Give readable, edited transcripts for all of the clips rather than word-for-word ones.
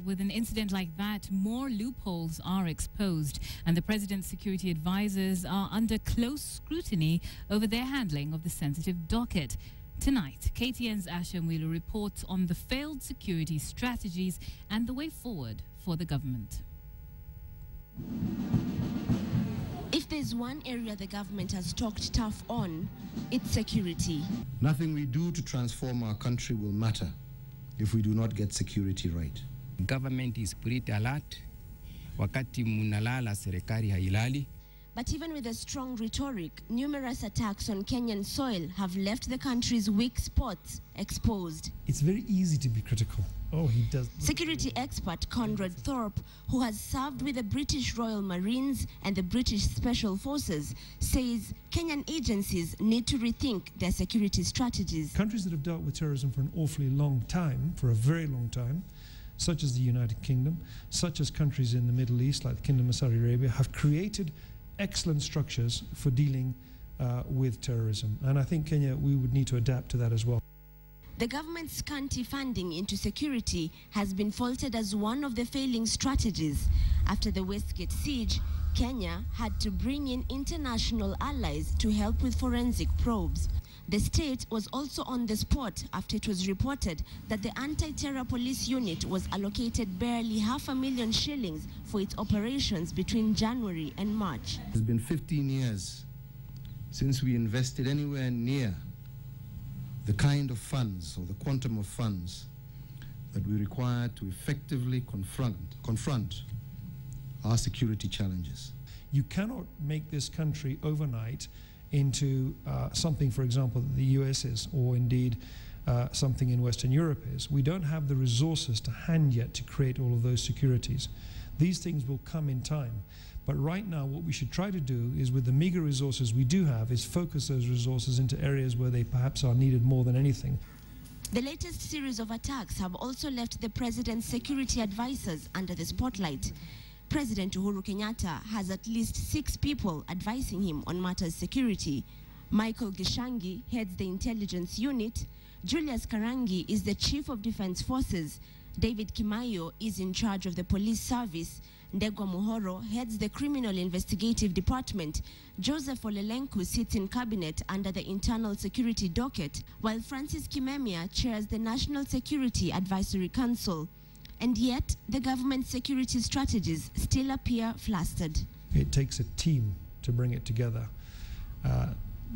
With an incident like that, more loopholes are exposed, and the president's security advisors are under close scrutiny over their handling of the sensitive docket. Tonight, KTN's Asha Mwilu reports on the failed security strategies and the way forward for the government. If there's one area the government has talked tough on, it's security. Nothing we do to transform our country will matter if we do not get security right. Government is pretty alert. Wakati munalala serikali hailali. But even with a strong rhetoric, numerous attacks on Kenyan soil have left the country's weak spots exposed. It's very easy to be critical. Oh, he does. Security expert Conrad Thorpe, who has served with the British Royal Marines and the British Special Forces, says Kenyan agencies need to rethink their security strategies. Countries that have dealt with terrorism for an awfully long time, for a very long time, such as the United Kingdom, such as countries in the Middle East, like the Kingdom of Saudi Arabia, have created excellent structures for dealing with terrorism. And I think Kenya, we would need to adapt to that as well. The government's scanty funding into security has been faulted as one of the failing strategies. After the Westgate siege, Kenya had to bring in international allies to help with forensic probes. The state was also on the spot after it was reported that the anti-terror police unit was allocated barely $500,000 shillings for its operations between January and March. It's been 15 years since we invested anywhere near the kind of funds or the quantum of funds that we require to effectively confront our security challenges. You cannot make this country overnight into something, for example, that the US is, or indeed something in Western Europe is. We don't have the resources to hand yet to create all of those securities. These things will come in time. But right now, what we should try to do is, with the meager resources we do have, is focus those resources into areas where they perhaps are needed more than anything. The latest series of attacks have also left the president's security advisors under the spotlight. President Uhuru Kenyatta has at least 6 people advising him on matters security. Michael Gishangi heads the intelligence unit. Julius Karangi is the chief of defense forces. David Kimayo is in charge of the police service. Ndegwa Muhoro heads the criminal investigative department. Joseph Olelenku sits in cabinet under the internal security docket, while Francis Kimemia chairs the National Security Advisory Council. And yet, the government's security strategies still appear flustered. It takes a team to bring it together.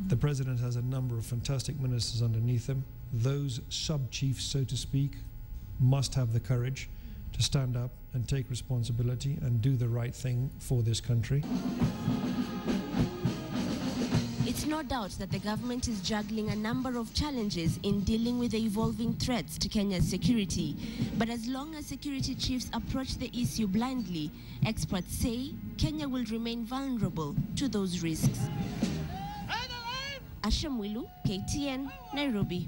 The president has a number of fantastic ministers underneath him. Those sub-chiefs, so to speak, must have the courage to stand up and take responsibility and do the right thing for this country. It's no doubt that the government is juggling a number of challenges in dealing with the evolving threats to Kenya's security. But as long as security chiefs approach the issue blindly, experts say Kenya will remain vulnerable to those risks. Asha Mwilu, KTN, Nairobi.